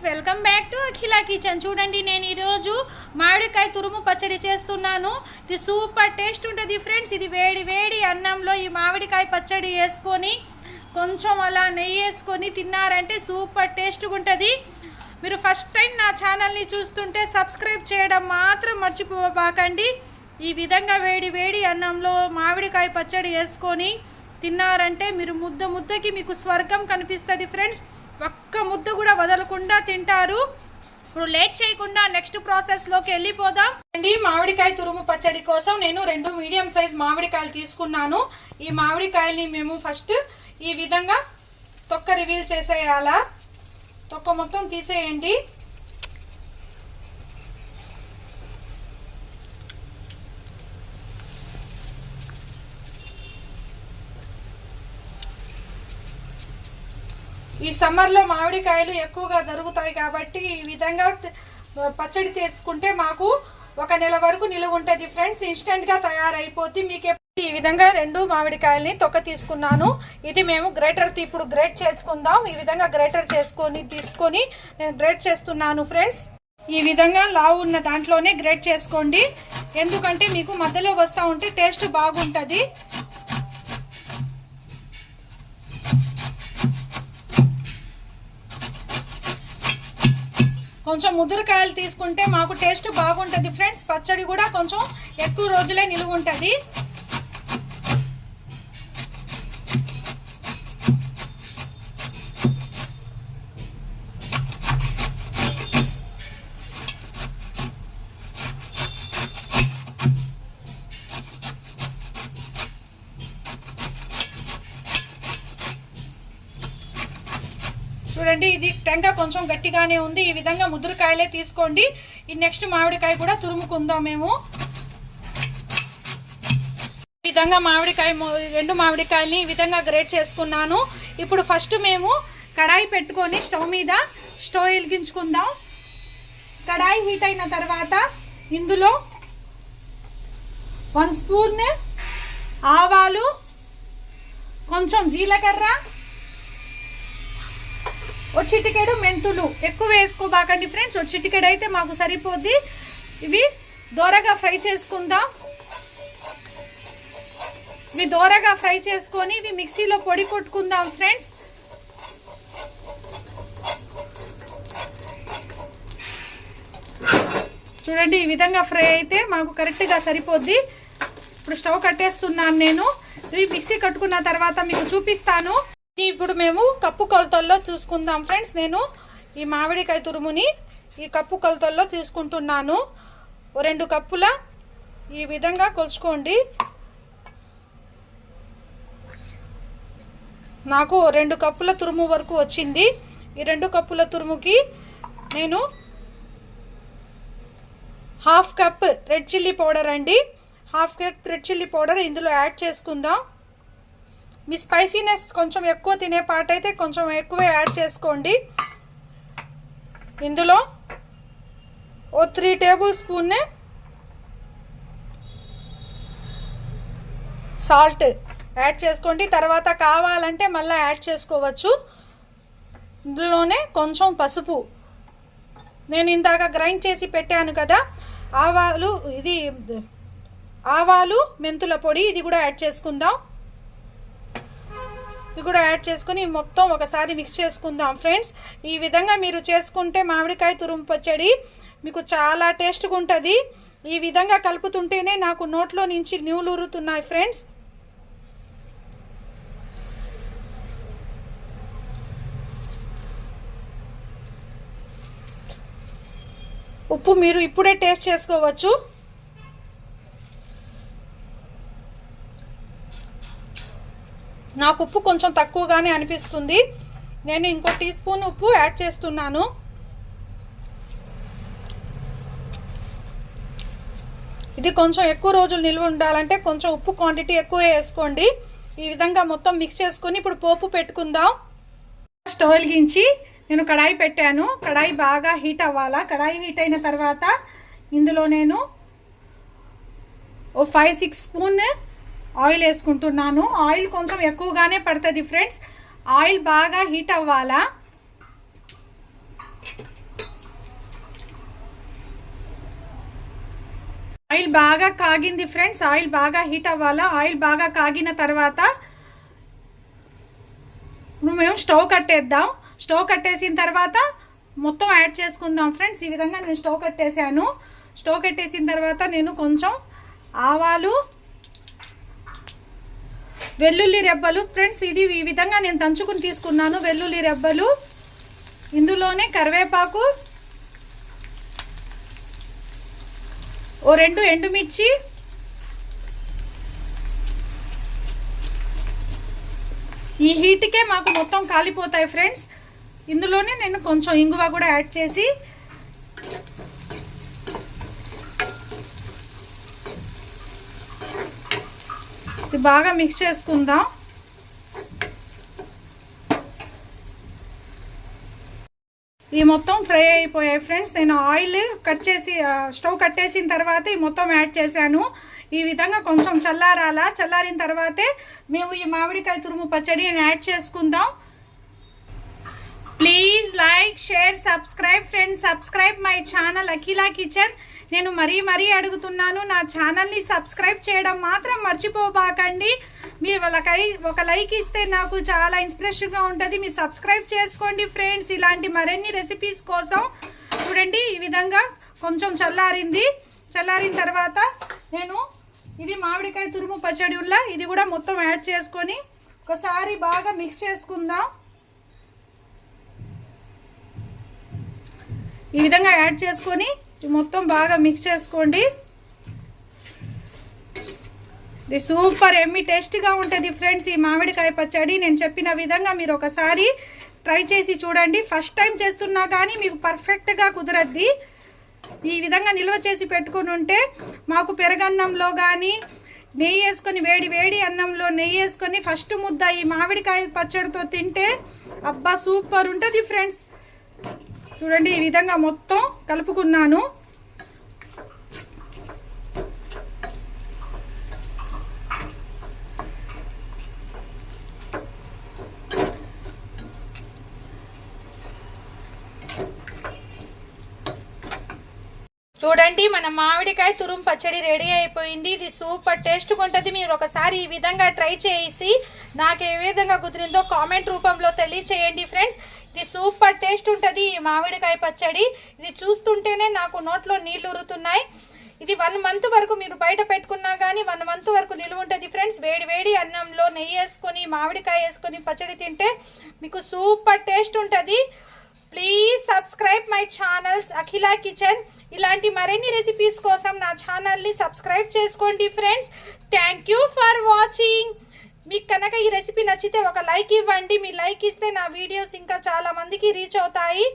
Welcome back to Akhila kitchen. చూడండి, నేను ఈరోజు మామిడికాయ తురుము పచ్చడి చేస్తున్నాను. ఇది సూపర్ టేస్ట్ ఉంటుంది ఫ్రెండ్స్. ఇది వేడి వేడి అన్నంలో ఈ మామిడికాయ పచ్చడి వేసుకొని కొంచెం అలా నెయ్యి వేసుకొని తిన్నారంటే సూపర్ టేస్ట్గా ఉంటుంది. మీరు ఫస్ట్ టైం నా ఛానల్ని చూస్తుంటే సబ్స్క్రైబ్ చేయడం మాత్రం మర్చిపోబాకండి. ఈ విధంగా వేడి వేడి అన్నంలో మామిడికాయ పచ్చడి వేసుకొని తిన్నారంటే మీరు ముద్దకి మీకు స్వర్గం కనిపిస్తుంది ఫ్రెండ్స్. ఒక్క ముద్ద కూడా వదలకుండా తింటారు. ఇప్పుడు లేట్ చేయకుండా నెక్స్ట్ ప్రాసెస్లోకి వెళ్ళిపోదాం అండి. మామిడికాయ తురుము పచ్చడి కోసం నేను 2 మీడియం సైజ్ మామిడికాయలు తీసుకున్నాను. ఈ మామిడికాయల్ని మేము ఫస్ట్ ఈ విధంగా తొక్క రివీల్ చేసేయాలా. తొక్క మొత్తం తీసేయండి. ఈ సమ్మర్లో మామిడికాయలు ఎక్కువగా దొరుకుతాయి కాబట్టి ఈ విధంగా పచ్చడి తీసుకుంటే మాకు 1 నెల వరకు నిలువ ఉంటుంది ఫ్రెండ్స్. ఇన్స్టెంట్గా తయారైపోద్ది. మీకు ఈ విధంగా 2 మామిడికాయల్ని తొక్క తీసుకున్నాను. ఇది మేము ఇప్పుడు గ్రేట్ చేసుకుందాం. ఈ విధంగా గ్రేటర్ తీసుకొని నేను గ్రేట్ చేస్తున్నాను ఫ్రెండ్స్. ఈ విధంగా లావు ఉన్న దాంట్లోనే గ్రేట్ చేసుకోండి. ఎందుకంటే మీకు మధ్యలో వస్తూ ఉంటే టేస్ట్ బాగుంటుంది. కొంచెం ముదురుకాయలు తీసుకుంటే మాకు టేస్ట్ బాగుంటుంది ఫ్రెండ్స్. పచ్చడి కూడా కొంచెం ఎక్కువ రోజులే నిలువ ఉంటుంది. చూడండి, ఇది టెంక కొంచెం గట్టిగానే ఉంది. ఈ విధంగా ముదురుకాయలే తీసుకోండి. ఈ నెక్స్ట్ మామిడికాయ కూడా తురుముకుందాం మేము. ఈ విధంగా 2 మామిడికాయల్ని ఈ విధంగా గ్రేట్ చేసుకున్నాను. ఇప్పుడు ఫస్ట్ మేము కడాయి పెట్టుకొని స్టవ్ వెలిగించుకుందాం. కడాయి హీట్ అయిన తర్వాత ఇందులో 1 స్పూన్ ఆవాలు, కొంచెం జీలకర్ర, చిటికెడు మెంతులు. ఎక్కువ వేసుకోబాకండి ఫ్రెండ్స్. చిటికెడు అయితే మాకు సరిపోద్ది. ఇవి దోరగా ఫ్రై చేసుకుందాం. ఇవి దోరగా ఫ్రై చేసుకొని ఇవి మిక్సీలో పొడి కొట్టుకుందాం ఫ్రెండ్స్. చూడండి, ఈ విధంగా ఫ్రై అయితే మాకు కరెక్ట్గా సరిపోద్ది. ఇప్పుడు స్టవ్ కట్టేస్తున్నాను నేను. ఇవి మిక్సీ కట్టుకున్న తర్వాత మీకు చూపిస్తాను. ఇప్పుడు మేము కప్పు కొలతల్లో చూసుకుందాం ఫ్రెండ్స్. నేను ఈ మామిడికాయ తురుముని ఈ కప్పు కొలతల్లో తీసుకుంటున్నాను. 2 కప్పుల ఈ విధంగా కొలుచుకోండి. నాకు 2 కప్పుల తురుము వరకు వచ్చింది. ఈ 2 కప్పుల తురుముకి నేను 1/2 కప్ రెడ్ చిల్లీ పౌడర్ అండి. 1/2 కప్ రెడ్ చిల్లీ పౌడర్ ఇందులో యాడ్ చేసుకుందాం. మీ స్పైసీనెస్ కొంచెం ఎక్కువ తినే పాట అయితే కొంచెం ఎక్కువే యాడ్ చేసుకోండి. ఇందులో 3 టేబుల్ స్పూన్ సాల్ట్ యాడ్ చేసుకోండి. తర్వాత కావాలంటే మళ్ళీ యాడ్ చేసుకోవచ్చు. ఇందులోనే కొంచెం పసుపు. నేను ఇందాక గ్రైండ్ చేసి పెట్టాను కదా ఆవాలు మెంతుల పొడి, ఇది కూడా యాడ్ చేసుకుందాం. ఇది కూడా యాడ్ చేసుకుని మొత్తం ఒకసారి మిక్స్ చేసుకుందాం ఫ్రెండ్స్. ఈ విధంగా మీరు చేసుకుంటే మామిడికాయ తురుము పచ్చడి మీకు చాలా టేస్ట్గా ఉంటుంది. ఈ విధంగా కలుపుతుంటేనే నాకు నోట్లో నుంచి నీళ్లూరుతున్నాయి ఫ్రెండ్స్. ఉప్పు మీరు ఇప్పుడే టేస్ట్ చేసుకోవచ్చు. నాకు ఉప్పు కొంచెం తక్కువగానే అనిపిస్తుంది. నేను ఇంకో టీ స్పూన్ ఉప్పు యాడ్ చేస్తున్నాను. ఇది కొంచెం ఎక్కువ రోజులు నిల్వ ఉండాలంటే కొంచెం ఉప్పు క్వాంటిటీ ఎక్కువ వేసుకోండి. ఈ విధంగా మొత్తం మిక్స్ చేసుకొని ఇప్పుడు పోపు పెట్టుకుందాం. స్టవ్ వెలిగించి నేను కడాయి పెట్టాను. కడాయి బాగా హీట్ అవ్వాలా. కడాయి హీట్ అయిన తర్వాత ఇందులో నేను 5-6 స్పూన్ ఆయిల్ వేసుకుంటున్నాను. ఆయిల్ కొంచెం ఎక్కువగానే పడుతుంది ఫ్రెండ్స్. ఆయిల్ బాగా హీట్ అవ్వాలా. ఆయిల్ బాగా కాగింది ఫ్రెండ్స్, ఆయిల్ బాగా హీట్ అవ్వాలా. ఆయిల్ బాగా కాగిన తర్వాత మేము స్టవ్ కట్టేద్దాం. స్టవ్ కట్టేసిన తర్వాత మొత్తం యాడ్ చేసుకుందాం ఫ్రెండ్స్. ఈ విధంగా నేను స్టవ్ కట్టేసాను. స్టవ్ కట్టేసిన తర్వాత నేను కొంచెం ఆవాలు, వెల్లుల్లి రెబ్బలు ఫ్రెండ్స్, ఇది ఈ విధంగా నేను దంచుకుని తీసుకున్నాను. వెల్లుల్లి రెబ్బలు, ఇందులోనే కరివేపాకు, ఓ 2 ఎండుమిర్చి, ఈ హీట్కే మాకు మొత్తం కాలిపోతాయి ఫ్రెండ్స్. ఇందులోనే నేను కొంచెం ఇంగువ కూడా యాడ్ చేసి ఇది బాగా మిక్స్ చేసుకుందాం. ఈ మొత్తం ఫ్రై అయిపోయాయి ఫ్రెండ్స్. నేను ఆయిల్ కట్ చేసి స్టవ్ కట్టేసిన తర్వాత ఈ మొత్తం యాడ్ చేశాను. ఈ విధంగా కొంచెం చల్లారాలా. చల్లారిన తర్వాతే మేము ఈ మామిడికాయ తురుము పచ్చడి యాడ్ చేసుకుందాం. Please like, share, subscribe friends. Subscribe my channel Akhila kitchen. నేను మరీ అడుగుతున్నాను, నా ఛానల్ని సబ్స్క్రైబ్ చేయడం మాత్రం మర్చిపోబాకండి. మీరు ఒక లైక్ ఇస్తే నాకు చాలా ఇన్స్పిరేషన్గా ఉంటుంది. మీరు సబ్స్క్రైబ్ చేసుకోండి ఫ్రెండ్స్. ఇలాంటి మరిన్ని రెసిపీస్ కోసం చూడండి. ఈ విధంగా కొంచెం చల్లారింది. చల్లారిన తర్వాత నేను ఇది మామిడికాయ తురుము పచ్చడి ఇది కూడా మొత్తం యాడ్ చేసుకొని ఒకసారి బాగా మిక్స్ చేసుకుందాం. ఈ విధంగా యాడ్ చేసుకొని మొత్తం బాగా మిక్స్ చేసుకోండి. ఇది సూపర్ ఎమ్మి టేస్టీగా ఉంటుంది ఫ్రెండ్స్ ఈ మామిడికాయ పచ్చడి. నేను చెప్పిన విధంగా మీరు ఒకసారి ట్రై చేసి చూడండి. ఫస్ట్ టైం చేస్తున్నా కానీ మీకు పర్ఫెక్ట్గా కుదరద్ది. ఈ విధంగా నిల్వ చేసి పెట్టుకుని ఉంటే మాకు పెరగన్నంలో కానీ నెయ్యి వేసుకొని వేడి అన్నంలో నెయ్యి వేసుకొని ఫస్ట్ ముద్ద ఈ మామిడికాయ పచ్చడితో తింటే అబ్బా సూపర్ ఉంటుంది ఫ్రెండ్స్. చూడండి ఈ విధంగా మొత్తం కలుపుకున్నాను. చూడండి మన మామిడికాయ తురుము పచ్చడి రెడీ అయిపోయింది. ఇది సూపర్ టేస్ట్గా ఉంటుంది. మీరు ఒకసారి ఈ విధంగా ట్రై చేసి నాకు ఏ విధంగా కుదిరిందో కామెంట్ రూపంలో తెలియచేయండి ఫ్రెండ్స్. ఇది సూపర్ టేస్ట్ ఉంటుంది ఈ మామిడికాయ పచ్చడి. ఇది చూస్తుంటేనే నాకు నోట్లో నీళ్లు ఊరుతున్నాయి. ఇది 1 మంత్ వరకు మీరు బయట పెట్టుకున్నా కానీ 1 మంత్ వరకు నిలువ ఉంటుంది ఫ్రెండ్స్. వేడి అన్నంలో నెయ్యి వేసుకొని మామిడికాయ వేసుకొని పచ్చడి తింటే మీకు సూపర్ టేస్ట్ ఉంటుంది. Please subscribe my channels Akhila kitchen. ఇలాంటి మరిన్ని రెసిపీస్ కోసం నా ఛానల్ని సబ్స్క్రైబ్ చేసుకోండి friends. Thank you for watching. మీకు కనుక ఈ రెసిపీ నచ్చితే ఒక లైక్ ఇవ్వండి. మీ లైక్ ఇస్తే నా వీడియోస్ ఇంకా చాలా మందికి రీచ్ అవుతాయి.